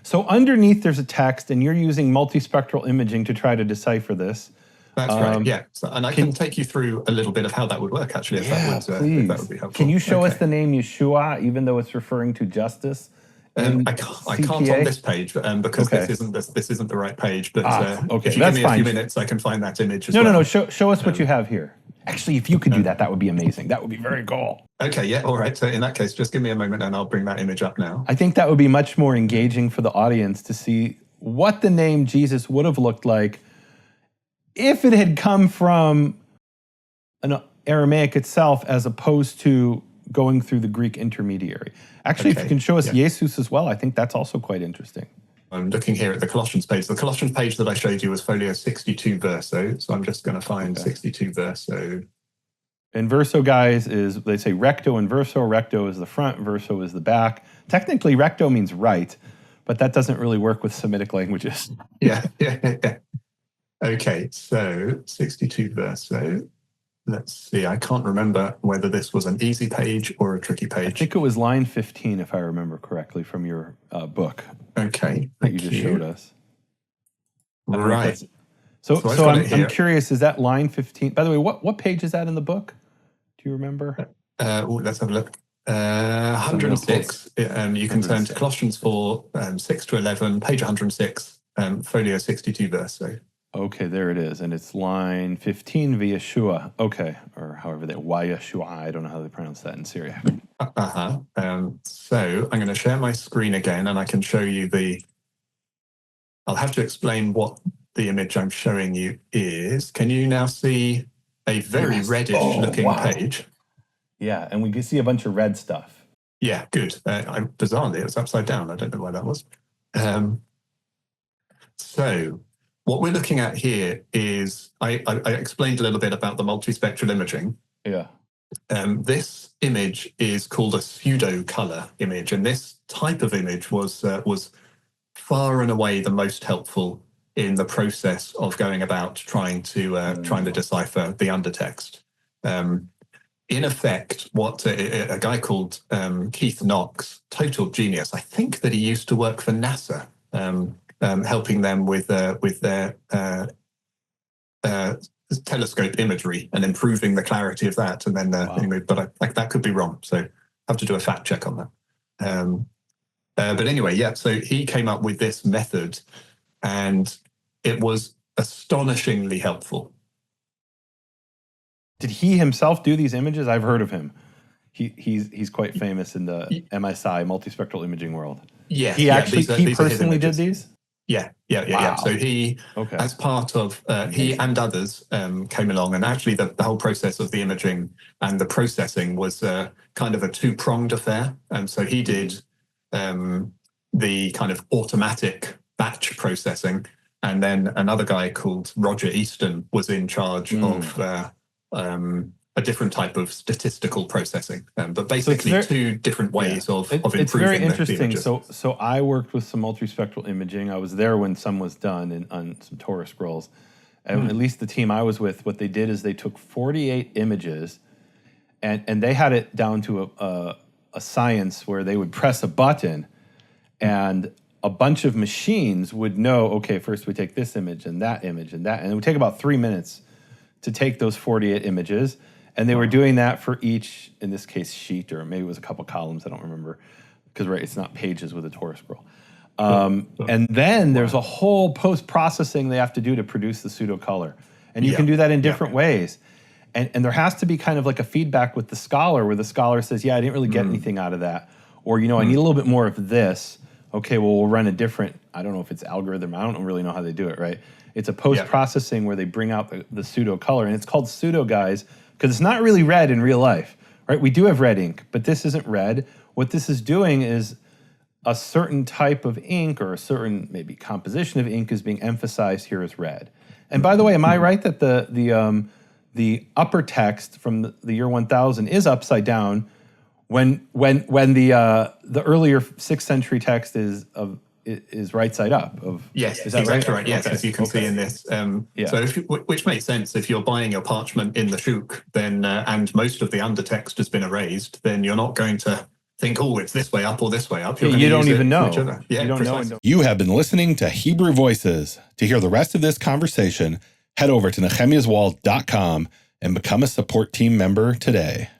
So underneath there's a text, and you're using multispectral imaging to try to decipher this. That's right, yeah. So, and I can take you through a little bit of how that would work, actually, if that would be helpful. Can you show us the name Yeshua, even though it's referring to justice? I can't on this page because this isn't the right page. But if you give me a few minutes, I can find that image as well. No. Show us what you have here. Actually, if you could do that, that would be amazing. That would be very cool. Okay, yeah, all right. So in that case, just give me a moment and I'll bring that image up now. I think that would be much more engaging for the audience to see what the name Jesus would have looked like if it had come from an Aramaic itself as opposed to going through the Greek intermediary. Actually, if you can show us Jesus as well, I think that's also quite interesting. I'm looking here at the Colossians page. The Colossians page that I showed you was folio 62 verso. So I'm just going to find 62 verso. And verso, guys, is, they say recto and verso. Recto is the front, verso is the back. Technically, recto means right, but that doesn't really work with Semitic languages. Yeah. Okay, so 62 verso. Let's see, I can't remember whether this was an easy page or a tricky page. I think it was line 15, if I remember correctly, from your book. Okay, that you just showed us. Right. So I'm curious, is that line 15? By the way, what page is that in the book? Do you remember? Let's have a look. 106. You can turn to Colossians 4, 6 to 11, page 106, folio 62 verso. Okay, there it is. And it's line 15 via Yeshua. Okay, or however that, Yeshua, I don't know how they pronounce that in Syriac. So I'm going to share my screen again and I can show you I'll have to explain what the image I'm showing you is. Can you now see a very reddish looking page? Yeah, and we can see a bunch of red stuff. Yeah, good. Bizarrely, it was upside down. I don't know why that was. So what we're looking at here is, I explained a little bit about the multispectral imaging. Yeah. This image is called a pseudo-color image, and this type of image was far and away the most helpful in the process of going about trying to decipher the undertext. In effect, what a guy called Keith Knox, total genius, I think that he used to work for NASA, helping them with their telescope imagery and improving the clarity of that. And then, anyway, but that could be wrong, so I have to do a fact check on that. But anyway, yeah. So he came up with this method, and it was astonishingly helpful. Did he himself do these images? I've heard of him. He's quite famous in the MSI, multispectral imaging world. Yeah, he personally did these. Yeah. So he, as part of, he and others came along, and actually the whole process of the imaging and the processing was kind of a two-pronged affair. And so he did the kind of automatic batch processing, and then another guy called Roger Easton was in charge of a different type of statistical processing, but basically two different ways of improving it's very interesting. The so I worked with some multispectral imaging. I was there when some was done on some Torah scrolls. And at least the team I was with, what they did is they took 48 images, and they had it down to a science where they would press a button, and a bunch of machines would know, okay, first we take this image and that image and that, and it would take about 3 minutes to take those 48 images. And they were doing that for each, in this case, sheet, or maybe it was a couple columns, I don't remember, because it's not pages with a Torah scroll. And then there's a whole post-processing they have to do to produce the pseudo-color. And you can do that in different ways. And there has to be kind of like a feedback with the scholar, where the scholar says, yeah, I didn't really get anything out of that. Or, I need a little bit more of this. Okay, well, we'll run a different, I don't know if it's algorithm, I don't really know how they do it, right? It's a post-processing where they bring out the pseudo-color. And it's called pseudo, guys, because it's not really red in real life, right? We do have red ink, but this isn't red. What this is doing is a certain type of ink, or a certain maybe composition of ink, is being emphasized here as red. And by the way, am I right that the upper text from the year 1000 is upside down when the earlier 6th century text is right side up? Yes, is that exactly right? Yes, as you can see in this. So, which makes sense. If you're buying your parchment in the shuk, then and most of the undertext has been erased, then you're not going to think, oh, it's this way up or this way up. You don't even know. Yeah, you don't know. You have been listening to Hebrew Voices. To hear the rest of this conversation, head over to nehemiaswall.com and become a support team member today.